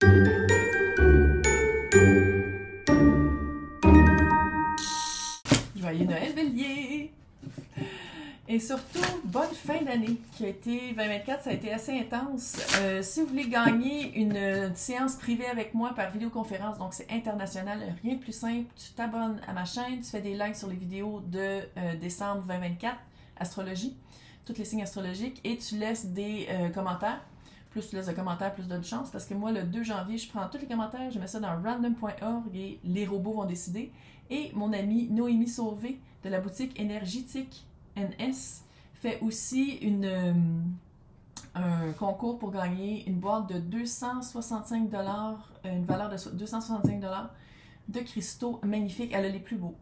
Joyeux Noël, Bélier! Et surtout, bonne fin d'année qui a été 2024, ça a été assez intense. Si vous voulez gagner une séance privée avec moi par vidéoconférence, donc c'est international, rien de plus simple, tu t'abonnes à ma chaîne, tu fais des likes sur les vidéos de décembre 2024, astrologie, tous les signes astrologiques, et tu laisses des commentaires. Plus tu laisses de commentaires, plus de chance, parce que moi, le 2 janvier, je prends tous les commentaires, je mets ça dans random.org et les robots vont décider. Et mon amie Noémie Sauvé de la boutique énergétique NS fait aussi un concours pour gagner une boîte de 265 $, une valeur de 265 $ de cristaux magnifiques. Elle a les plus beaux.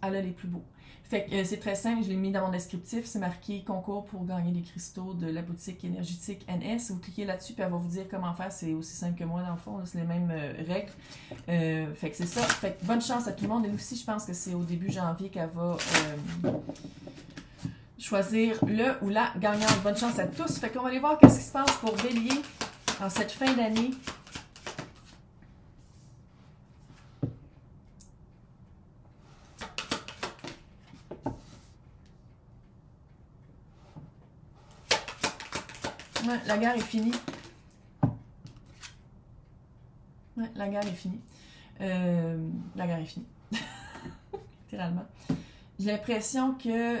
Elle a les plus beaux. Fait que c'est très simple, je l'ai mis dans mon descriptif, c'est marqué concours pour gagner des cristaux de la boutique énergétique NS. Vous cliquez là-dessus puis elle va vous dire comment faire, c'est aussi simple que moi dans le fond, c'est les mêmes règles. Fait que c'est ça. Fait que bonne chance à tout le monde. Et aussi, je pense que c'est au début janvier qu'elle va choisir le ou la gagnante. Bonne chance à tous. Fait qu'on va aller voir qu'est-ce qui se passe pour Bélier en cette fin d'année. Ouais, la guerre est finie. Ouais, la guerre est finie. La guerre est finie. Littéralement. J'ai l'impression que...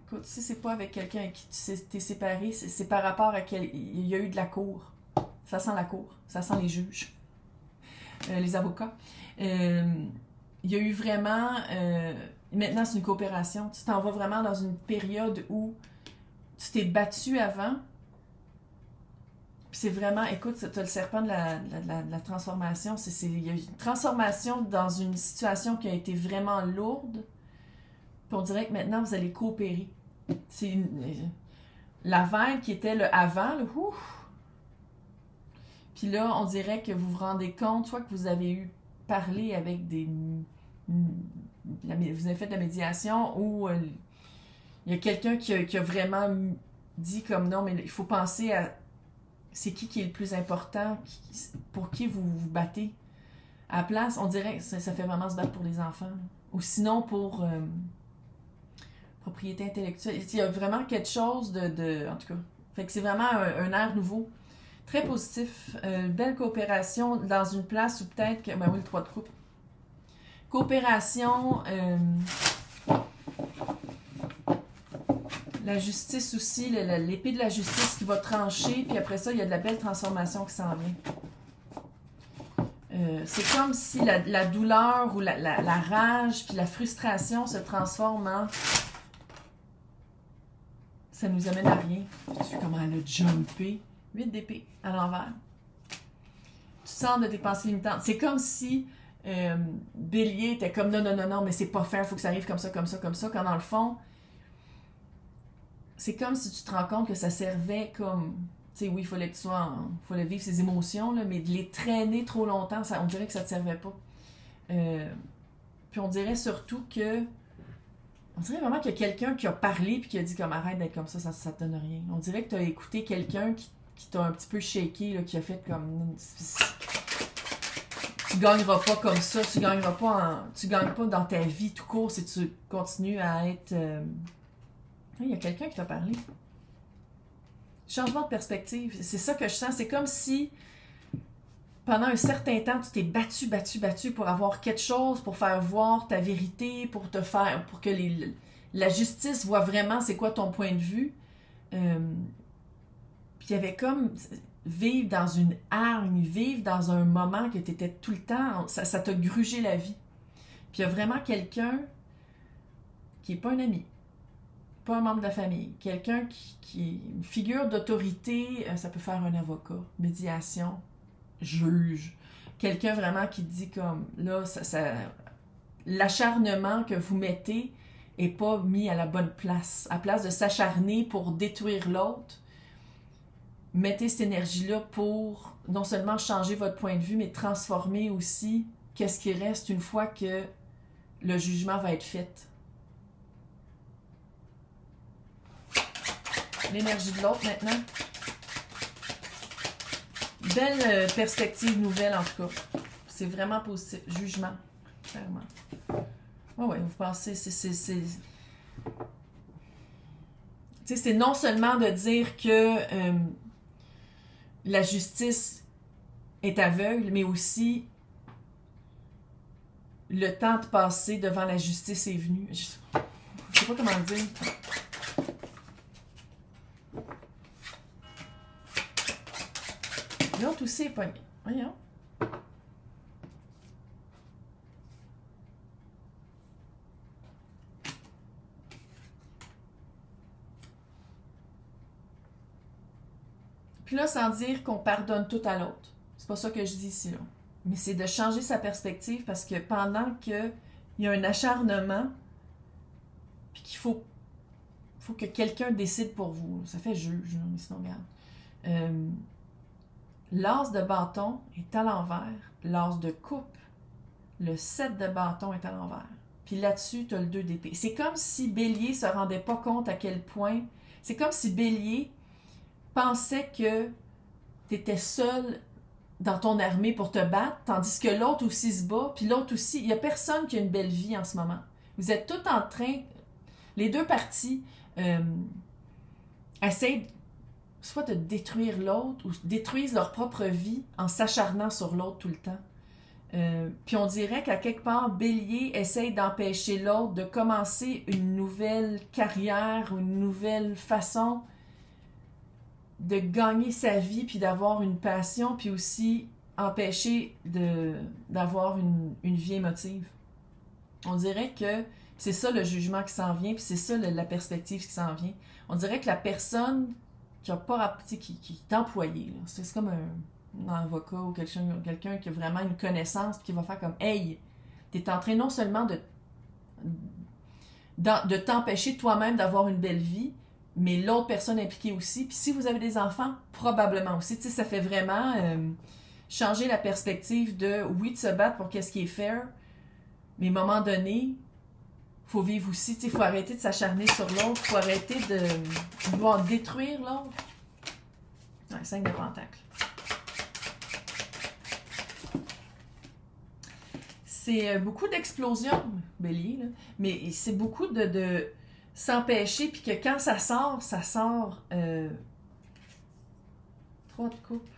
Écoute, si c'est pas avec quelqu'un avec qui tu t'es séparé, c'est par rapport à il y a eu de la cour. Ça sent la cour. Ça sent les juges. Les avocats. Il y a eu vraiment... maintenant, c'est une coopération. Tu t'en vas vraiment dans une période où tu t'es battu avant. Puis c'est vraiment, écoute, tu as le serpent de la transformation. Il y a une transformation dans une situation qui a été vraiment lourde. Puis on dirait que maintenant, vous allez coopérer. C'est la vague qui était le avant, le ouf. Puis là, on dirait que vous vous rendez compte, soit que vous avez eu parlé avec vous avez fait de la médiation ou il y a quelqu'un qui a vraiment dit comme non, mais il faut penser à c'est qui est le plus important, pour qui vous vous battez. À la place, on dirait que ça fait vraiment se battre pour les enfants. Ou sinon pour propriété intellectuelle. Il y a vraiment quelque chose en tout cas. Fait que c'est vraiment un air nouveau. Très positif. Belle coopération dans une place où peut-être que... Ben oui, le 3 de coupe. Coopération... la justice aussi, l'épée de la justice qui va trancher, puis après ça, il y a de la belle transformation qui s'en vient. C'est comme si la douleur ou la rage puis la frustration se transforme en... Ça nous amène à rien. Tu vois comment elle a jumpé. 8 d'épée à l'envers. Tu sens de tes pensées limitantes. C'est comme si Bélier était comme non, mais c'est pas fair, il faut que ça arrive comme ça, quand dans le fond, c'est comme si tu te rends compte que ça servait comme... Tu sais, oui, il fallait que tu sois... fallait vivre ses émotions, là, mais de les traîner trop longtemps, on dirait que ça te servait pas. Puis on dirait surtout que... On dirait vraiment qu'il y a quelqu'un qui a parlé puis qui a dit comme arrête d'être comme ça te donne rien. On dirait que tu as écouté quelqu'un qui t'a un petit peu shaké, là, qui a fait comme... Tu gagneras pas comme ça, tu gagnes pas dans ta vie tout court si tu continues à être... Il y a quelqu'un qui t'a parlé. Changement de perspective. C'est ça que je sens. C'est comme si, pendant un certain temps, tu t'es battu pour avoir quelque chose, pour faire voir ta vérité, pour que la justice voit vraiment c'est quoi ton point de vue. Puis il y avait comme vivre dans une hargne, vivre dans un moment que tu étais tout le temps, ça t'a grugé la vie. Puis il y a vraiment quelqu'un qui n'est pas un ami. Pas un membre de la famille, quelqu'un qui est une figure d'autorité, ça peut faire un avocat, médiation, juge, quelqu'un vraiment qui dit comme, là, l'acharnement que vous mettez n'est pas mis à la bonne place. À place de s'acharner pour détruire l'autre, mettez cette énergie-là pour non seulement changer votre point de vue, mais transformer aussi qu'est-ce qui reste une fois que le jugement va être fait. L'énergie de l'autre maintenant. Belle perspective nouvelle, en tout cas. C'est vraiment positif. Jugement, clairement. Ouais, vous pensez, c'est non seulement de dire que la justice est aveugle, mais aussi le temps de passer devant la justice est venu. Je sais pas comment le dire. L'autre aussi est pogné. Voyons. Puis là, sans dire qu'on pardonne tout à l'autre. C'est pas ça que je dis ici, là. Mais c'est de changer sa perspective parce que pendant qu'il y a un acharnement, puis qu'il faut que quelqu'un décide pour vous. Ça fait juge, mais sinon, regarde. L'as de bâton est à l'envers. L'as de coupe, le 7 de bâton est à l'envers. Puis là-dessus, tu as le 2 d'épée. C'est comme si Bélier se rendait pas compte à quel point... C'est comme si Bélier pensait que tu étais seul dans ton armée pour te battre, tandis que l'autre aussi se bat, puis l'autre aussi... Il n'y a personne qui a une belle vie en ce moment. Vous êtes tous en train... Les deux parties essayent soit de détruire l'autre ou détruisent leur propre vie en s'acharnant sur l'autre tout le temps. Puis on dirait qu'à quelque part, Bélier essaye d'empêcher l'autre de commencer une nouvelle carrière ou une nouvelle façon de gagner sa vie puis d'avoir une passion, puis aussi empêcher d'avoir une vie émotive. On dirait que c'est ça le jugement qui s'en vient, puis c'est ça la perspective qui s'en vient. On dirait que la personne qui a pas qui est employé, c'est comme un avocat ou quelqu'un qui a vraiment une connaissance qui va faire comme « Hey, t'es en train non seulement de t'empêcher toi-même d'avoir une belle vie, mais l'autre personne impliquée aussi. Puis si vous avez des enfants, probablement aussi. » Tu sais, ça fait vraiment changer la perspective de, oui, de se battre pour qu'est-ce qui est fair, mais à un moment donné, faut vivre aussi. Tu sais, faut arrêter de s'acharner sur l'autre, faut arrêter de vouloir détruire l'autre. Ouais, 5 de pentacles. C'est beaucoup d'explosions, Bélier, là, mais c'est beaucoup de s'empêcher, puis que quand ça sort 3 de coupe.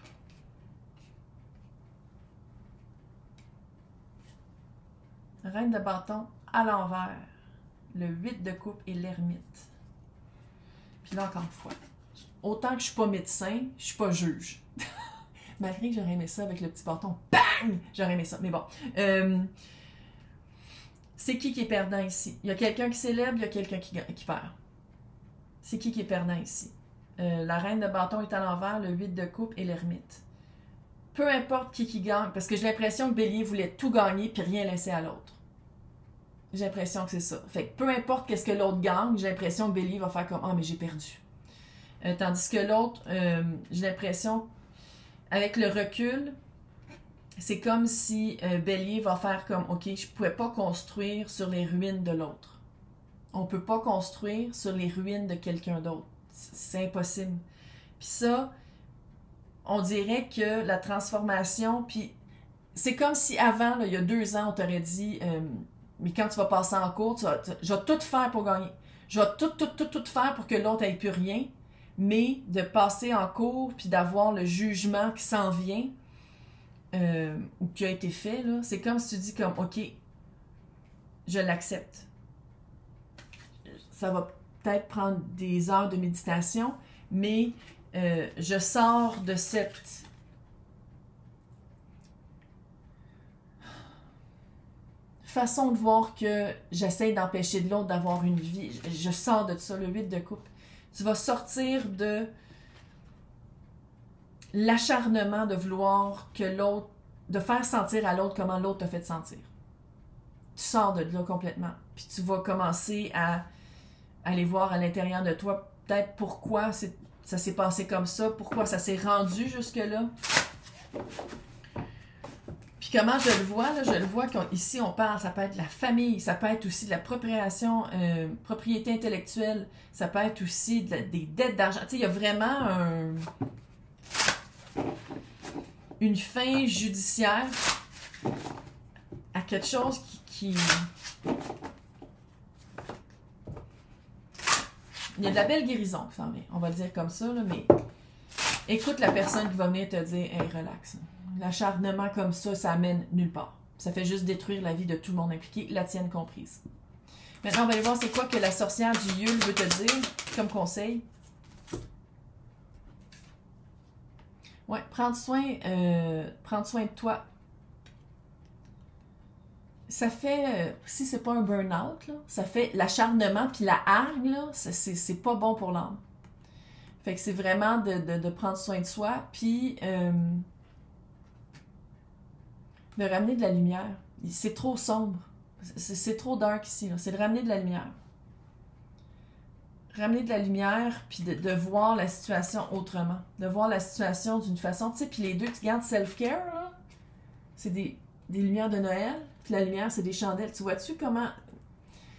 Reine de bâton à l'envers. Le 8 de coupe et l'ermite. Puis là, encore une fois, autant que je suis pas médecin, je suis pas juge. Malgré que j'aurais aimé ça avec le petit bâton. Bang! J'aurais aimé ça. Mais bon. C'est qui est perdant ici? Il y a quelqu'un qui célèbre, il y a quelqu'un qui perd. C'est qui est perdant ici? La reine de bâton est à l'envers, le 8 de coupe et l'ermite. Peu importe qui gagne, parce que j'ai l'impression que Bélier voulait tout gagner puis rien laisser à l'autre. J'ai l'impression que c'est ça. Fait que peu importe qu'est-ce que l'autre gagne, j'ai l'impression que Bélier va faire comme « Ah, mais j'ai perdu. » Tandis que l'autre, j'ai l'impression, avec le recul, c'est comme si Bélier va faire comme « Ok, je ne pouvais pas construire sur les ruines de l'autre. On ne peut pas construire sur les ruines de quelqu'un d'autre. C'est impossible. » Puis ça, on dirait que la transformation, puis c'est comme si avant, là, il y a 2 ans, on t'aurait dit mais quand tu vas passer en cours, je vais tout faire pour gagner. Je vais tout faire pour que l'autre n'ait plus rien, mais de passer en cours puis d'avoir le jugement qui s'en vient ou qui a été fait, là, c'est comme si tu dis comme, OK, je l'accepte. Ça va peut-être prendre des heures de méditation, mais je sors de cette façon de voir que j'essaie d'empêcher de l'autre d'avoir une vie. Je sors de ça, le 8 de coupe. Tu vas sortir de l'acharnement de vouloir que l'autre, de faire sentir à l'autre comment l'autre t'a fait sentir. Tu sors de là complètement. Puis tu vas commencer à aller voir à l'intérieur de toi peut-être pourquoi ça s'est passé comme ça, pourquoi ça s'est rendu jusque-là. Puis comment je le vois, là, je le vois qu'ici on parle, ça peut être la famille, ça peut être aussi de la propriété intellectuelle, ça peut être aussi des dettes d'argent. Tu sais, il y a vraiment une fin judiciaire à quelque chose qui... Il y a de la belle guérison qui s'en vient, on va le dire comme ça, là, mais écoute la personne qui va venir te dire « Hey, relax. » L'acharnement comme ça amène nulle part. Ça fait juste détruire la vie de tout le monde impliqué, la tienne comprise. Maintenant, on va aller voir c'est quoi que la sorcière du Yule veut te dire comme conseil. Ouais, prendre soin de toi. Ça fait, si c'est pas un burn-out, là, ça fait l'acharnement puis la hargne, là, c'est pas bon pour l'âme. Fait que c'est vraiment de prendre soin de soi, puis de ramener de la lumière. C'est trop sombre. C'est trop dark ici. C'est de ramener de la lumière. Ramener de la lumière, puis de voir la situation autrement. De voir la situation d'une façon... Tu sais, puis les deux, tu gardes self-care, là. C'est des lumières de Noël, puis la lumière, c'est des chandelles. Tu vois-tu comment...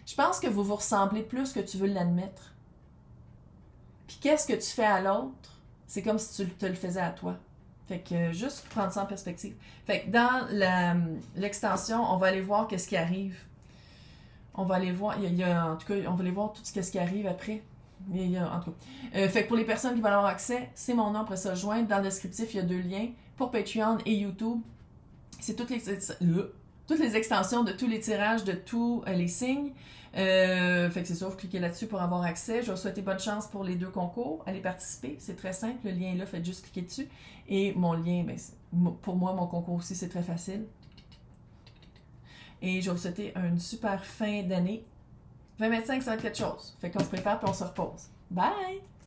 Je pense que vous vous ressemblez plus que tu veux l'admettre. Puis qu'est-ce que tu fais à l'autre? C'est comme si tu te le faisais à toi. Fait que juste prendre ça en perspective. Fait que dans l'extension, on va aller voir qu'est-ce qui arrive. On va aller voir, en tout cas, on va aller voir tout ce qui arrive après. En tout cas. Fait que pour les personnes qui veulent avoir accès, c'est mon nom, après ça, joindre. Dans le descriptif, il y a 2 liens pour Patreon et YouTube. C'est toutes les extensions de tous les tirages, de tous les signes. Fait que c'est sûr, vous cliquez là-dessus pour avoir accès. Je vous souhaite bonne chance pour les 2 concours. Allez participer, c'est très simple. Le lien est là, faites juste cliquer dessus. Et mon lien, ben, pour moi, mon concours aussi, c'est très facile. Et je vais vous souhaiter une super fin d'année. 2025, ça va être quelque chose. Fait qu'on se prépare et on se repose. Bye!